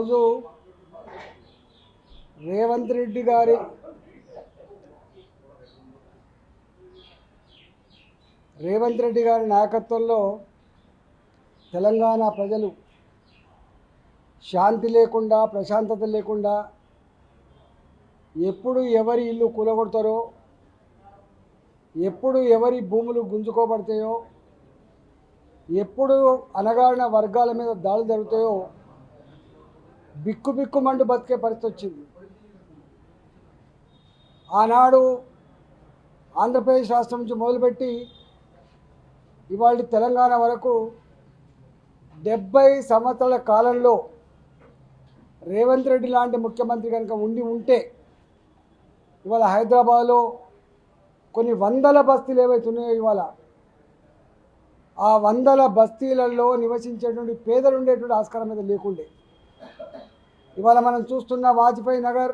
ఈరోజు రేవంత్ రెడ్డి గారి నాయకత్వంలో తెలంగాణ ప్రజలు శాంతి లేకుండా ప్రశాంతత లేకుండా ఎప్పుడు ఎవరి ఇల్లు కూలగొడతారో, ఎప్పుడు ఎవరి భూములు గుంజుకోబడతాయో, ఎప్పుడు అనగారిన వర్గాల మీద దాడులు జరుగుతాయో బిక్కుబిక్కుమంటూ బతికే పరిస్థితి వచ్చింది. ఆనాడు ఆంధ్రప్రదేశ్ రాష్ట్రం నుంచి మొదలుపెట్టి ఇవాళ తెలంగాణ వరకు 70 సంవత్సరాల కాలంలో రేవంత్ రెడ్డి లాంటి ముఖ్యమంత్రి కనుక ఉంటే ఇవాళ హైదరాబాద్లో కొన్ని వందల బస్తీలు ఏవైతున్నాయో ఇవాళ ఆ వందల బస్తీలలో నివసించేటువంటి పేదలు ఉండేటువంటి ఆస్కారం మీద లేకుండే. ఇవాళ మనం చూస్తున్న వాజ్పేయి నగర్,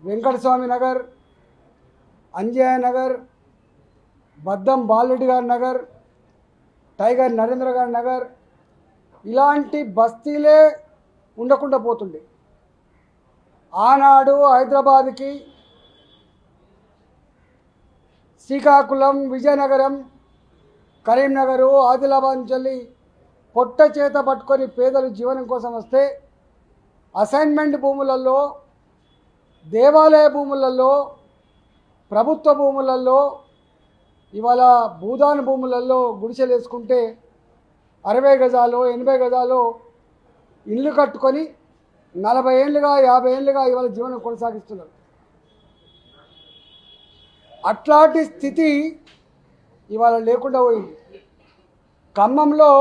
వెంకటస్వామి నగర్, అంజయ్య నగర్, బద్దం బాలరెడ్డి గారి నగర్, టైగర్ నరేంద్ర గారి నగర్, ఇలాంటి బస్తీలే ఉండకుండా పోతుండే. ఆనాడు హైదరాబాద్కి శ్రీకాకుళం, విజయనగరం, కరీంనగరు, ఆదిలాబాద్ నుంచి పొట్ట చేత పట్టుకొని పేదలు జీవనం కోసం వస్తే అసైన్మెంట్ భూములలో, దేవాలయ భూములలో, ప్రభుత్వ భూములలో, ఇవాళ భూదాన భూములలో గుడిసెలు వేసుకుంటే 60 గజాలు 80 గజాలు ఇల్లు కట్టుకొని 40 ఏళ్ళుగా 50 ఏళ్ళుగా ఇవాళ జీవనం కొనసాగిస్తున్నారు. అట్లాంటి స్థితి ఇవాళ లేకుండా పోయింది. ఖమ్మంలో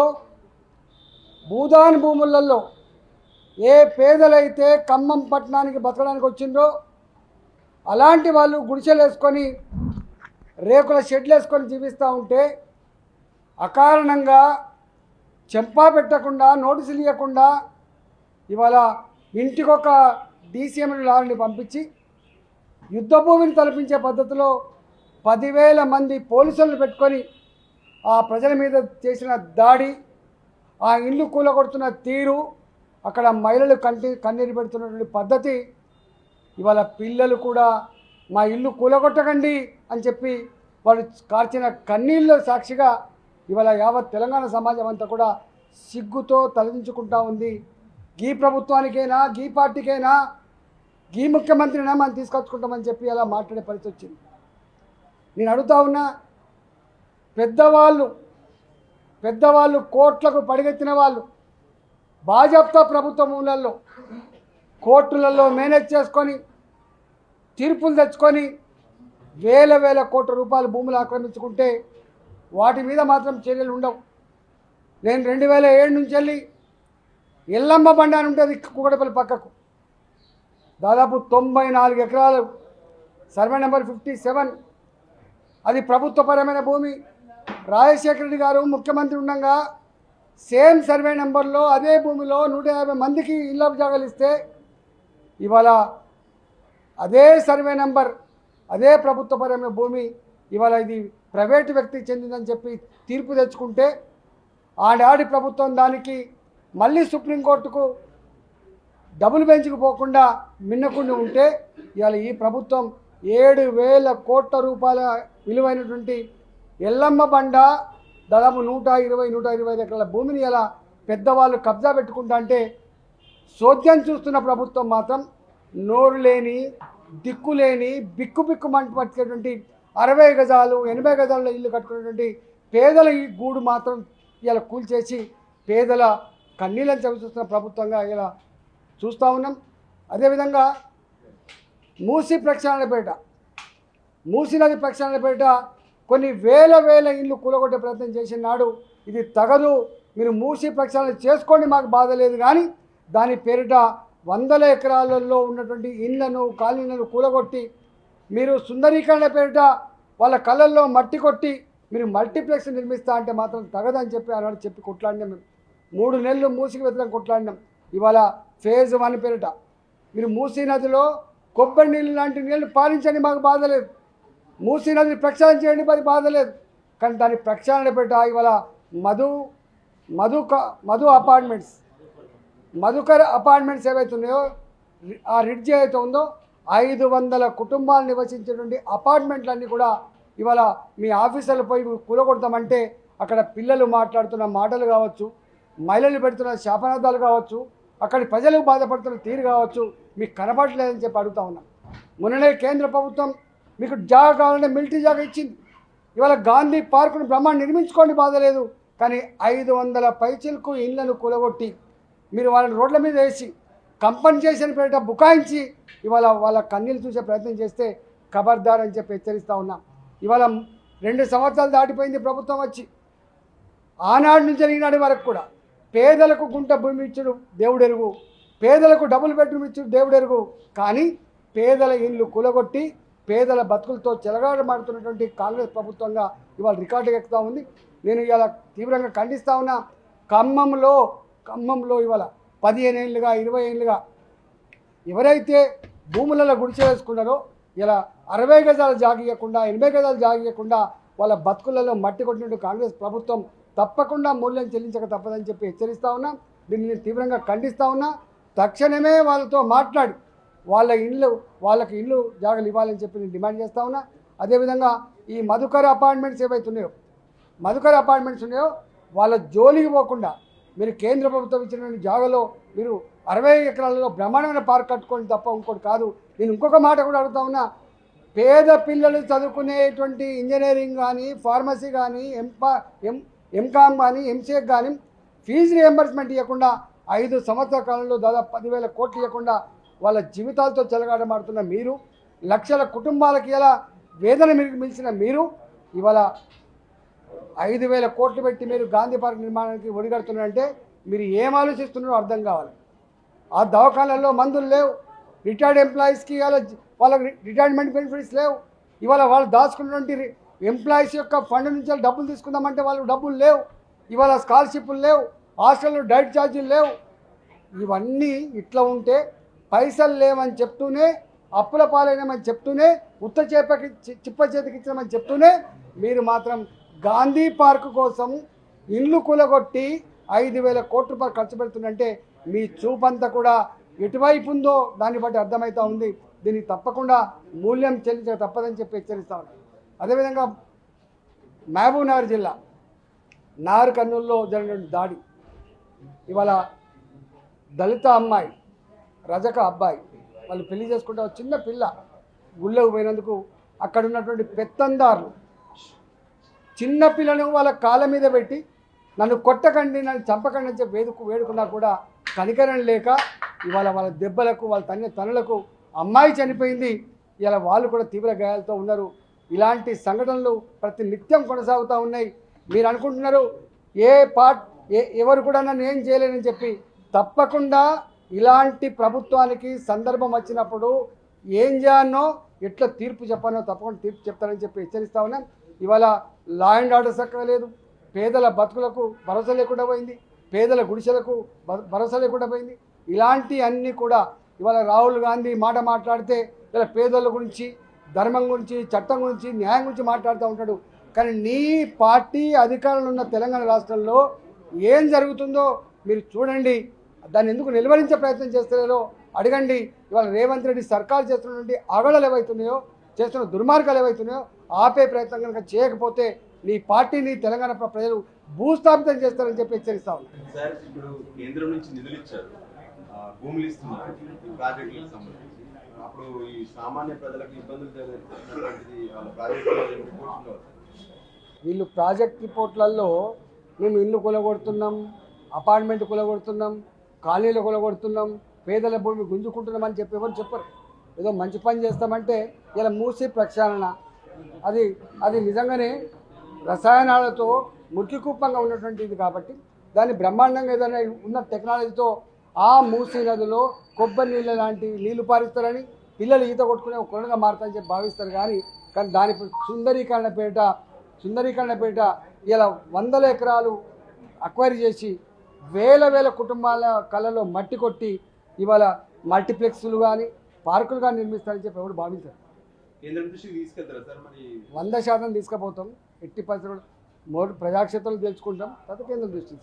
భూదాన భూములలో ఏ పేదలైతే ఖమ్మం పట్టణానికి బతకడానికి వచ్చిందో అలాంటి వాళ్ళు గుడిసెలు వేసుకొని రేకుల షెడ్లు వేసుకొని జీవిస్తూ ఉంటే అకారణంగా చెంపా పెట్టకుండా నోటీసులు ఇవ్వకుండా ఇవాళ ఇంటికొక DCM లారీని పంపించి యుద్ధ భూమిని తలపించే పద్ధతిలో 10,000 మంది పోలీసులను పెట్టుకొని ఆ ప్రజల మీద చేసిన దాడి, ఆ ఇల్లు కూలగొడుతున్న తీరు, అక్కడ మహిళలు కన్నీరు పెడుతున్నటువంటి పద్ధతి, ఇవాళ పిల్లలు కూడా మా ఇల్లు కూలగొట్టకండి అని చెప్పి వాళ్ళు కార్చిన కన్నీళ్ళ సాక్షిగా ఇవాళ యావత్ తెలంగాణ సమాజం అంతా కూడా సిగ్గుతో తలదించుకుంటా ఉంది. గీ ప్రభుత్వానికైనా, గీ పార్టీకైనా, గీ ముఖ్యమంత్రినా మనం తీసుకొచ్చుకుంటామని చెప్పి అలా మాట్లాడే పరిస్థితి వచ్చింది. నేను అడుగుతా ఉన్నా, పెద్దవాళ్ళు కోట్లకు పడిగెత్తిన వాళ్ళు భాజపా ప్రభుత్వ మూలల్లో కోర్టులలో మేనేజ్ చేసుకొని తీర్పులు తెచ్చుకొని వేల కోట్ల రూపాయల భూములు ఆక్రమించుకుంటే వాటి మీద మాత్రం చర్యలు ఉండవు. నేను 2007 నుంచి వెళ్ళి ఎల్లమ్మ బండ అని ఉంటుంది కూకటపల్లి పక్కకు, దాదాపు 94 ఎకరాలు, సర్వే నెంబర్ 57, అది ప్రభుత్వపరమైన భూమి. రాజశేఖర రెడ్డి గారు ముఖ్యమంత్రి ఉండగా సేమ్ సర్వే నెంబర్లో అదే భూమిలో 150 మందికి ఇళ్ళ జాగాలు ఇస్తే ఇవాళ అదే సర్వే నెంబర్, అదే ప్రభుత్వపరమైన భూమి ఇవాళ ఇది ప్రైవేటు వ్యక్తికి చెందిందని చెప్పి తీర్పు తెచ్చుకుంటే ఆనాడి ప్రభుత్వం దానికి మళ్ళీ సుప్రీంకోర్టుకు డబుల్ బెంచ్కు పోకుండా మిన్నకుండా ఉంటే ఇవాళ ఈ ప్రభుత్వం 7,000 కోట్ల రూపాయల విలువైనటువంటి ఎల్లమ్మ బండ దాదాపు 120 ఎకరాల భూమిని ఇలా పెద్దవాళ్ళు కబ్జా పెట్టుకుంటా అంటే సోద్యం చూస్తున్న ప్రభుత్వం మాత్రం నోరు లేని, దిక్కులేని, బిక్కుమంటూ పట్టుకునేటువంటి 60 గజాలు 80 గజాల ఇల్లు కట్టుకునేటువంటి పేదల ఈ గూడు మాత్రం ఇలా కూల్చేసి పేదల కన్నీళ్ళని చవిచూస్తున్న ప్రభుత్వంగా ఇలా చూస్తూ ఉన్నాం. అదేవిధంగా మూసీ నది ప్రక్షాళనపేట కొన్ని వేల ఇల్లు కూలగొట్టే ప్రయత్నం చేసిన నాడు ఇది తగదు, మీరు మూసీ ప్రక్షాళన చేసుకోండి, మాకు బాధ లేదు, కానీ దాని పేరిట 100 ఎకరాలలో ఉన్నటువంటి ఇళ్లను కాలనీలను కూలగొట్టి మీరు సుందరీకరణ పేరిట వాళ్ళ కళ్ళల్లో మట్టి కొట్టి మీరు మల్టీప్లెక్స్ నిర్మిస్తా అంటే మాత్రం తగదని చెప్పి ఆనాడు చెప్పి కొట్లాడినాం. మేము 3 నెలలు మూసీకి వ్యతిరేకంగా కొట్లాడినాం. ఇవాళ ఫేజ్ 1 పేరిట మీరు మూసీ నదిలో కొబ్బరి నీళ్ళు లాంటి నీళ్ళు పాలించండి, మాకు బాధ లేదు, మూసీ నదిని ప్రక్షాళన చేయండి, మరి బాధ లేదు, కానీ దాని ప్రక్షాళన పేరిట ఇవాళ మధు అపార్ట్మెంట్స్ మధుకర్ అపార్ట్మెంట్స్ ఏవైతే ఉన్నాయో ఆ రిడ్జ్ ఏదైతే ఉందో 500 కుటుంబాలు నివసించేటువంటి అపార్ట్మెంట్లన్నీ కూడా ఇవాళ మీ ఆఫీసర్లు పోయి కూలగొడతామంటే అక్కడ పిల్లలు మాట్లాడుతున్న మాటలు కావచ్చు, మహిళలు పెడుతున్న శాపనార్థాలు కావచ్చు, అక్కడి ప్రజలకు బాధపడుతున్న తీరు కావచ్చు మీకు కనపడలేదని చెప్పి అడుగుతా ఉన్నాం. మొన్ననే కేంద్ర ప్రభుత్వం మీకు జాగా కావాలంటే మిలిటరీ జాగా ఇచ్చింది. ఇవాళ గాంధీ పార్కును బ్రహ్మాండ నిర్మించుకోండి బాధ లేదు, కానీ 500 పైచలకు ఇళ్లను కూలగొట్టి మీరు వాళ్ళని రోడ్ల మీద వేసి కంపెన్సేషన్ పేరిట బుకాయించి ఇవాళ వాళ్ళ కన్నీళ్ళు చూసే ప్రయత్నం చేస్తే ఖబర్దార్ అని చెప్పి హెచ్చరిస్తూ ఉన్నాం. ఇవాళ 2 సంవత్సరాలు దాటిపోయింది ప్రభుత్వం వచ్చి. ఆనాడు నుంచి ఈనాటి వరకు కూడా పేదలకు గుంట భూమి ఇచ్చుడు దేవుడెరుగు, పేదలకు డబుల్ బెడ్రూమ్ ఇచ్చుడు దేవుడెరుగు, కానీ పేదల ఇళ్ళు కూలగొట్టి పేదల బతుకులతో చెలగాటమాడుతున్నటువంటి కాంగ్రెస్ ప్రభుత్వంగా ఇవాళ రికార్డు ఎక్కుతూ ఉంది. నేను ఇవాళ తీవ్రంగా ఖండిస్తూ ఉన్నా. ఖమ్మంలో ఇవాళ 15 ఏళ్ళుగా 20 ఏళ్ళుగా ఎవరైతే భూములలో గుడిసె వేసుకున్నారో ఇలా 60 గజాలు జాగియకుండా 80 గజాలు జాగియకుండా వాళ్ళ బతుకులలో మట్టి కొట్టినట్టు కాంగ్రెస్ ప్రభుత్వం తప్పకుండా మూల్యం చెల్లించక తప్పదని చెప్పి హెచ్చరిస్తూ ఉన్నా. దీన్ని నేను తీవ్రంగా ఖండిస్తూ ఉన్నా. తక్షణమే వాళ్ళతో మాట్లాడి వాళ్ళకి ఇల్లు జాగాలు ఇవ్వాలని చెప్పి నేను డిమాండ్ చేస్తూ ఉన్నా. అదేవిధంగా ఈ మధుకర్ అపార్ట్మెంట్స్ ఏవైతే ఉన్నాయో వాళ్ళ జోలికి పోకుండా మీరు కేంద్ర ప్రభుత్వం ఇచ్చిన జాగాలో మీరు 60 ఎకరాలలో బ్రహ్మాండమైన పార్క్ కట్టుకోండి తప్ప ఇంకోటి కాదు. నేను ఇంకొక మాట కూడా అడుగుతా ఉన్నా. పేద పిల్లలు చదువుకునేటువంటి ఇంజనీరింగ్ కానీ, ఫార్మసీ కానీ, ఎంకామ్ కానీ, ఎంసీఏ కానీ ఫీజు రియంబర్స్మెంట్ ఇవ్వకుండా 5 సంవత్సరాల కాలంలో దాదాపు 10,000 కోట్లు ఇవ్వకుండా వాళ్ళ జీవితాలతో చెలగాటమాడుతున్న మీరు, లక్షల కుటుంబాలకి ఇలా వేదన మిలిచిన మీరు ఇవాళ 5,000 కోట్లు పెట్టి మీరు గాంధీ పార్క్ నిర్మాణానికి ఒడిగడుతున్నారంటే మీరు ఏం ఆలోచిస్తున్నారో అర్థం కావాలి. ఆ దవాఖానాల్లో మందులు లేవు, రిటైర్డ్ ఎంప్లాయీస్కి ఇవాళ వాళ్ళకి రిటైర్మెంట్ బెనిఫిట్స్ లేవు. ఇవాళ వాళ్ళు దాచుకున్నటువంటి ఎంప్లాయీస్ యొక్క ఫండ్ నుంచి డబ్బులు తీసుకుందామంటే వాళ్ళు డబ్బులు లేవు. ఇవాళ స్కాలర్షిప్లు లేవు, హాస్టల్లో డైట్ ఛార్జీలు లేవు. ఇవన్నీ ఇట్లా ఉంటే పైసలు లేవని చెప్తూనే, అప్పుల పాలైనమని చెప్తూనే, చిప్ప చేతికి ఇచ్చామని చెప్తూనే మీరు మాత్రం గాంధీ పార్కు కోసం ఇల్లు కూలగొట్టి 5,000 కోట్ల రూపాయలు ఖర్చు పెడుతుందంటే మీ చూపంతా కూడా ఎటువైపు ఉందో దాన్ని బట్టి అర్థమవుతూ ఉంది. దీనికి తప్పకుండా మూల్యం చెల్లించక తప్పదని చెప్పి హెచ్చరిస్తా ఉన్నాను. అదేవిధంగా మహబూబ్ నగర్ జిల్లా నార్కర్నూలులో జరిగిన దాడి, ఇవాళ దళిత అమ్మాయి రజక అబ్బాయి వాళ్ళు పెళ్లి చేసుకుంటే చిన్న పిల్ల గుళ్ళకు పోయినందుకు అక్కడ ఉన్నటువంటి పెత్తందారులు చిన్న పిల్లను వాళ్ళ కాళ్ళ మీద పెట్టి నన్ను కొట్టకండి, నన్ను చంపకండి అని చెప్పి వేడుకున్నా కూడా కనికరం లేక ఇవాళ వాళ్ళ దెబ్బలకు, వాళ్ళ తనులకు అమ్మాయి చనిపోయింది. ఇలా వాళ్ళు కూడా తీవ్ర గాయాలతో ఉన్నారు. ఇలాంటి సంఘటనలు ప్రతి నిత్యం కొనసాగుతూ ఉన్నాయి. మీరు అనుకుంటున్నారు ఎవరు కూడా నన్ను ఏం చేయలేనని చెప్పి. తప్పకుండా ఇలాంటి ప్రభుత్వానికి సందర్భం వచ్చినప్పుడు ఏం చేయాలనో, ఎట్లా తీర్పు చెప్పానో తప్పకుండా తీర్పు చెప్తానని చెప్పి హెచ్చరిస్తా ఉన్నాం. ఇవాళ లా అండ్ ఆర్డర్ చక్కగా లేదు, పేదల బతుకులకు భరోసా లేకుండా పోయింది, పేదల గుడిసెలకు భరోసా లేకుండా పోయింది. ఇలాంటి అన్నీ కూడా ఇవాళ రాహుల్ గాంధీ మాట్లాడితే ఇలా పేదల గురించి, ధర్మం గురించి, చట్టం గురించి, న్యాయం గురించి మాట్లాడుతూ ఉంటాడు. కానీ నీ పార్టీ అధికారంలో ఉన్న తెలంగాణ రాష్ట్రంలో ఏం జరుగుతుందో మీరు చూడండి. దాన్ని ఎందుకు నిలువరించే ప్రయత్నం చేస్తున్నారో అడగండి. ఇవాళ రేవంత్ రెడ్డి సర్కారు చేస్తున్నటువంటి ఆగడాలు ఏవైతున్నాయో, చేస్తున్న దుర్మార్గాలు ఏవైతున్నాయో ఆపే ప్రయత్నం కనుక చేయకపోతే నీ పార్టీని తెలంగాణ ప్రజలు భూస్థాపితం చేస్తారని చెప్పి హెచ్చరిస్తా ఉన్నారు. సార్, ఇప్పుడు కేంద్రం నుంచి నిధులు ఇచ్చారు, భూములు ఇస్తున్నారు ప్రాజెక్టులకు సంబంధించి. అప్పుడు ఈ సామాన్య ప్రజలకు ఇబ్బందులు వీళ్ళు ప్రాజెక్ట్ రిపోర్ట్లలో మేము ఇల్లు కొలగొడుతున్నాం, అపార్ట్మెంట్ కొలగొడుతున్నాం, కాలనీలు కొలగొడుతున్నాం, పేదల భూమి గుంజుకుంటున్నాం అని చెప్పి ఎవరు చెప్పరు. ఏదో మంచి పని చేస్తామంటే ఇలా మూసి ప్రక్షాళన అది నిజంగానే రసాయనాలతో మురికి కుప్పంగా ఉన్నటువంటిది కాబట్టి దాన్ని బ్రహ్మాండంగా ఏదైనా ఉన్న టెక్నాలజీతో ఆ మూసీ నదిలో కొబ్బరి నీళ్ళ లాంటి నీళ్లు పారిస్తారని పిల్లలు ఈత కొట్టుకునే ఒక కొనగా మారుతారని చెప్పి భావిస్తారు. కానీ దాని సుందరీకరణ పేరిట ఇలా 100 ఎకరాలు అక్వైర్ చేసి వేల కుటుంబాల కళ్ళలో మట్టి కొట్టి ఇవాళ మల్టీప్లెక్స్లు కానీ పార్కులు కానీ నిర్మిస్తారని చెప్పి ఎవరు భావించారు. 100% తీసుకుపోతాం. ఎట్టి పరిస్థితుల్లో ప్రజాక్షేత్రాలు తెలుసుకుంటాం. తర్వాత కేంద్రం దృష్టి